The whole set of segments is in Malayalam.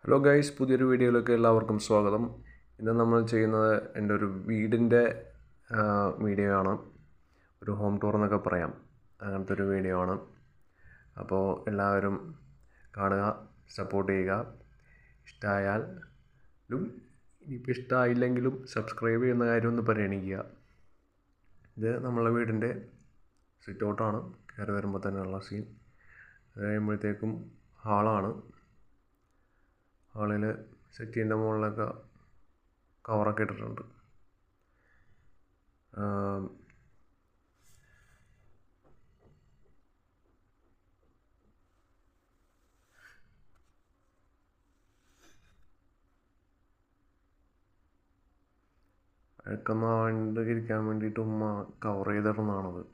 ഹലോ ഗൈസ്, പുതിയൊരു വീഡിയോയിലേക്ക് എല്ലാവർക്കും സ്വാഗതം. ഇന്ന് നമ്മൾ ചെയ്യുന്നത് എൻ്റെ ഒരു വീടിൻ്റെ വീഡിയോ ആണ്. ഒരു ഹോം ടൂർ എന്നൊക്കെ പറയാം, അങ്ങനത്തെ ഒരു വീഡിയോ ആണ്. അപ്പോൾ എല്ലാവരും കാണുക, സപ്പോർട്ട് ചെയ്യുക. ഇഷ്ടമായാലും ഇനിയിപ്പോൾ ഇഷ്ടമായില്ലെങ്കിലും സബ്സ്ക്രൈബ് ചെയ്യുന്ന കാര്യം ഒന്ന് പരിഗണിക്കുക. ഇത് നമ്മളെ വീടിൻ്റെ സിറ്റ് ഔട്ടാണ്, കയറി വരുമ്പോൾ തന്നെയുള്ള സീൻ. അത് കഴിയുമ്പോഴത്തേക്കും ഹാളാണ്. ഹാളിൽ സെറ്റീൻ്റെ മുകളിലൊക്കെ കവറൊക്കെ ഇട്ടിട്ടുണ്ട്. അഴുക്കൊന്നാണ്ടിരിക്കാൻ വേണ്ടിയിട്ട് ഉമ്മ കവർ ചെയ്തിടുന്നതാണത്.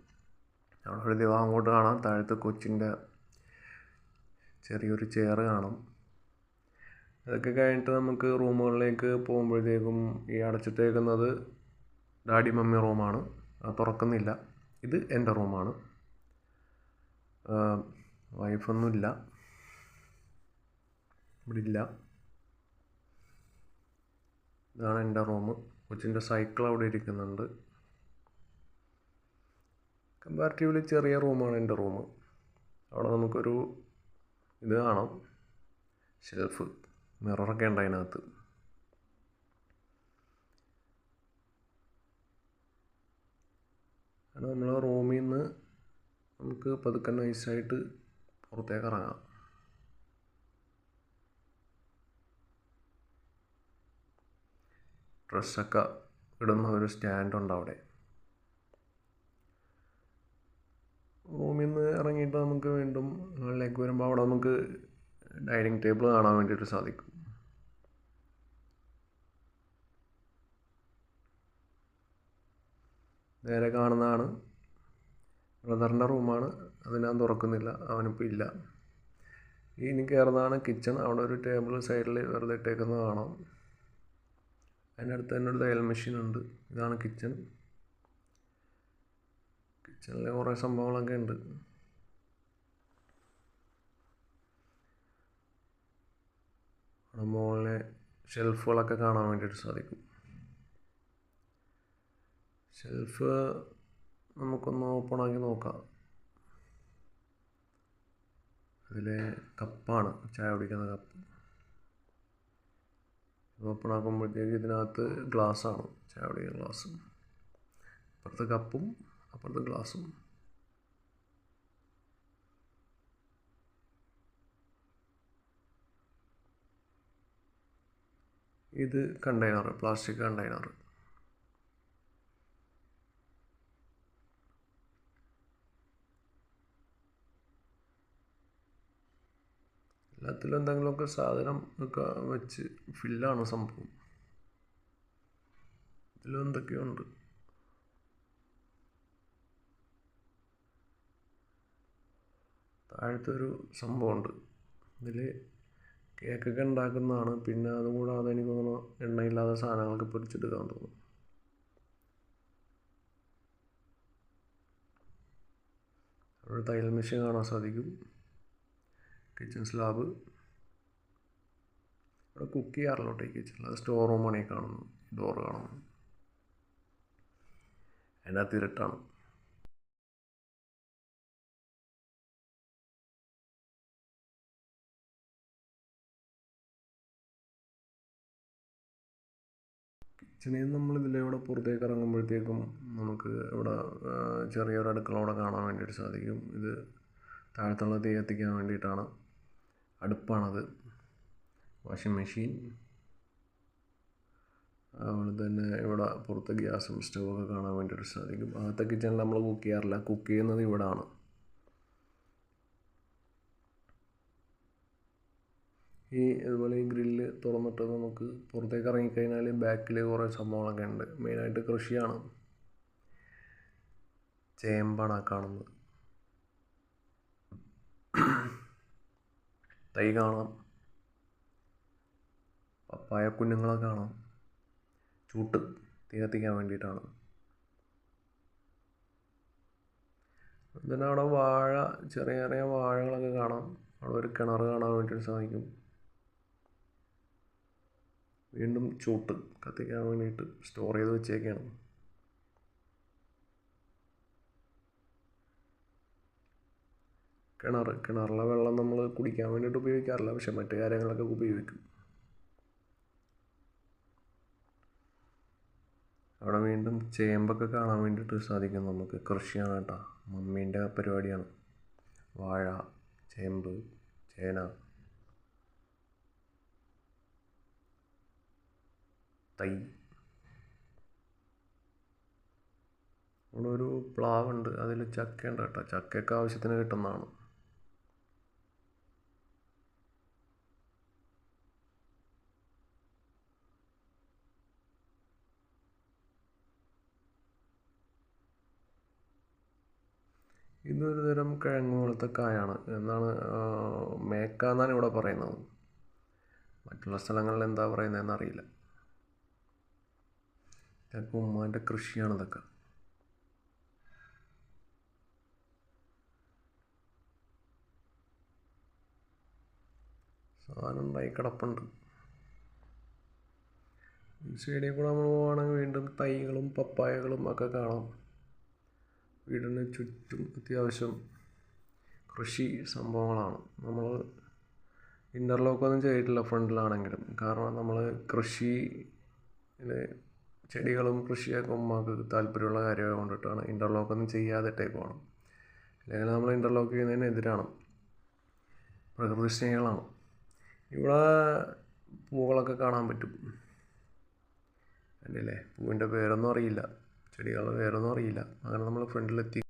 അവിടെ ഒരു ദിവസം അങ്ങോട്ട് കാണാം, താഴത്ത് കൊച്ചിൻ്റെ ചെറിയൊരു ചെയർ കാണാം. അതൊക്കെ കഴിഞ്ഞിട്ട് നമുക്ക് റൂമുകളിലേക്ക് പോകുമ്പോഴത്തേക്കും ഈ അടച്ചിട്ടേക്കുന്നത് ഡാഡി മമ്മി റൂമാണ്. അത് തുറക്കുന്നില്ല. ഇത് എൻ്റെ റൂമാണ്. വൈഫൊന്നുമില്ല, ഇവിടെ ഇല്ല. ഇതാണ് എൻ്റെ റൂം. കൊച്ചിൻ്റെ സൈക്കിൾ അവിടെ ഇരിക്കുന്നുണ്ട്. കമ്പാരിറ്റീവ്ലി ചെറിയ റൂമാണ് എൻ്റെ റൂം. അവിടെ നമുക്കൊരു ഇത് കാണാം, ഷെൽഫ്, മിററൊക്കെ ഉണ്ട് അതിനകത്ത്. അത് നമ്മളെ റൂമിൽ നിന്ന് നമുക്ക് പതുക്കെ നൈസായിട്ട് പുറത്തേക്ക് ഇറങ്ങാം. ഡ്രസ്സൊക്കെ ഇടുന്ന ഒരു സ്റ്റാൻഡുണ്ട് അവിടെ. റൂമിൽ നിന്ന് ഇറങ്ങിയിട്ട് നമുക്ക് വീണ്ടും മുകളിലേക്ക് വരുമ്പോൾ അവിടെ നമുക്ക് ഡൈനിങ് ടേബിൾ കാണാൻ വേണ്ടിയിട്ട് സാധിക്കും. നേരെ കാണുന്നതാണ് ബ്രദറിൻ്റെ റൂമാണ്. അത് ഞാൻ തുറക്കുന്നില്ല, അവനിപ്പോൾ ഇല്ല. ഇനി കയറുന്നതാണ് കിച്ചൺ. അവിടെ ഒരു ടേബിൾ സൈഡിൽ വെറുതെ ഇട്ടേക്കുന്നത് കാണാം. അതിൻ്റെ അടുത്ത് തന്നെ ഒരു തയ്യൽ മെഷീൻ ഉണ്ട്. ഇതാണ് കിച്ചൺ. കിച്ചണിൽ കുറേ സംഭവങ്ങളൊക്കെ ഉണ്ട്. അവിടെ മുകളിലെ ഷെൽഫുകളൊക്കെ കാണാൻ വേണ്ടിയിട്ട് സാധിക്കും. ഷെൽഫ് നമുക്കൊന്ന് ഓപ്പണാക്കി നോക്കാം. അതിലെ കപ്പാണ്, ചായ കുടിക്കുന്ന കപ്പ്. ഓപ്പണാക്കുമ്പോഴത്തേക്ക് ഇതിനകത്ത് ഗ്ലാസ്സാണ്, ചായ കുടിക്കുന്ന ഗ്ലാസ്. അപ്പുറത്ത് കപ്പും അപ്പുറത്ത് ഗ്ലാസും. ഇത് കണ്ടെയ്നർ, പ്ലാസ്റ്റിക് കണ്ടെയ്നർ. എല്ലാത്തിലും എന്തെങ്കിലുമൊക്കെ സാധനം ഒക്കെ വെച്ച് ഫില്ലാണ് സംഭവം. ഇതിലും എന്തൊക്കെയുണ്ട്. താഴത്തൊരു സംഭവമുണ്ട്. ഇതിൽ കേക്കൊക്കെ ഉണ്ടാക്കുന്നതാണ്. പിന്നെ അതുകൂടാതെ എനിക്ക് തോന്നുന്നു എണ്ണയില്ലാത്ത സാധനങ്ങളൊക്കെ പൊരിച്ചെടുക്കാൻ തോന്നുന്നു. അവിടെ തയ്യൽ മെഷീൻ കാണാൻ സാധിക്കും. Kitchen slab. അവിടെ കുക്ക് ചെയ്യാറില്ലോട്ടെ ഈ കിച്ചണിൽ. അത് സ്റ്റോർ റൂമാണ് ഈ കാണുന്നത്. ഡോറ് കാണുന്നു. അതിനകത്ത് ഇരുട്ടാണ്. കിച്ചണിൽ നിന്ന് നമ്മൾ ഇതിലൂടെ പുറത്തേക്ക് ഇറങ്ങുമ്പോഴത്തേക്കും നമുക്ക് ഇവിടെ ചെറിയൊരു അടുക്കള അവിടെ കാണാൻ വേണ്ടിയിട്ട് സാധിക്കും. ഇത് താഴത്തുള്ള തീ കത്തിക്കാൻ വേണ്ടിയിട്ടാണ്. അടുപ്പാണത്. Washing machine. അതുപോലെ തന്നെ ഇവിടെ പുറത്ത് ഗ്യാസും സ്റ്റൗവൊക്കെ കാണാൻ വേണ്ടിയിട്ട് സാധിക്കും. അകത്തെ കിച്ചണിൽ നമ്മൾ കുക്ക് ചെയ്യാറില്ല. കുക്ക് ചെയ്യുന്നത് ഇവിടെയാണ്. അതുപോലെ ഈ ഗ്രില്ല് തുറന്നിട്ട് നമുക്ക് പുറത്തേക്ക് ഇറങ്ങിക്കഴിഞ്ഞാൽ ബാക്കിൽ കുറേ സംഭവങ്ങളൊക്കെ ഉണ്ട്. മെയിനായിട്ട് കൃഷിയാണ്. ചേമ്പാണ് ആ കാണുന്നത്. തൈ കാണാം, പപ്പായ കുഞ്ഞുങ്ങളെ കാണാം. ചൂട്ട് തീ കത്തിക്കാൻ വേണ്ടിയിട്ടാണ്. പിന്നെ അവിടെ വാഴ, ചെറിയ ചെറിയ വാഴകളൊക്കെ കാണാം. അവിടെ ഒരു കിണർ കാണാൻ വേണ്ടിയിട്ട് സാധിക്കും. വീണ്ടും ചൂട്ട് കത്തിക്കാൻ വേണ്ടിയിട്ട് സ്റ്റോർ ചെയ്ത് വെച്ചേക്കാണ്. കിണറിലെ വെള്ളം നമ്മൾ കുടിക്കാൻ വേണ്ടിയിട്ട് ഉപയോഗിക്കാറില്ല, പക്ഷെ മറ്റു കാര്യങ്ങളൊക്കെ ഉപയോഗിക്കും. അവിടെ വീണ്ടും ചേമ്പൊക്കെ കാണാൻ വേണ്ടിയിട്ട് സാധിക്കും നമുക്ക്. കൃഷിയാണ് കേട്ടോ, മമ്മീൻ്റെ പരിപാടിയാണ്. വാഴ, ചേമ്പ്, ചേന, തൈ. അവിടെ ഒരു പ്ലാവുണ്ട്, അതിൽ ചക്കയുണ്ട് കേട്ടോ. ചക്കയൊക്കെ ആവശ്യത്തിന് കിട്ടുന്നതാണ്. ഇതൊരു തരം കിഴങ്ങ് പോലത്തെ കായാണ്. എന്നാണ് മേക്ക എന്നാണ് ഇവിടെ പറയുന്നത്. മറ്റുള്ള സ്ഥലങ്ങളിൽ എന്താ പറയുന്നതെന്ന് അറിയില്ല. ഇതൊക്കെ ഉമ്മാൻ്റെ കൃഷിയാണ്. ഇതൊക്കെ സാധനം ഉണ്ടായി കിടപ്പുണ്ട്. ഈ സൈഡിൽ കൂടെ നമ്മൾ പോവുകയാണെങ്കിൽ വീണ്ടും തൈകളും പപ്പായകളും ഒക്കെ കാണാം. വീടിന് ചുറ്റും അത്യാവശ്യം കൃഷി സംഭവങ്ങളാണ്. നമ്മൾ ഇൻ്റർലോക്കൊന്നും ചെയ്തിട്ടില്ല ഫ്രണ്ടിലാണെങ്കിലും. കാരണം നമ്മൾ ചെടികളും കൃഷിയൊക്കെ ഉമ്മാക്ക് താല്പര്യമുള്ള കാര്യമായി കൊണ്ടിട്ടാണ് ഇൻ്റർലോക്കൊന്നും ചെയ്യാതിട്ടേക്കുവാണ്. അല്ലെങ്കിൽ നമ്മൾ ഇൻ്റർലോക്ക് ചെയ്യുന്നതിനെതിരാണ്, പ്രകൃതി സ്നേഹികളാണ്. ഇവിടെ പൂക്കളൊക്കെ കാണാൻ പറ്റും. കണ്ടില്ലേ, പൂവിൻ്റെ പേരൊന്നും അറിയില്ല, ചെടികളുടെ പേരൊന്നും അറിയില്ല. അങ്ങനെ നമ്മൾ ഫ്രണ്ടിലെത്തി.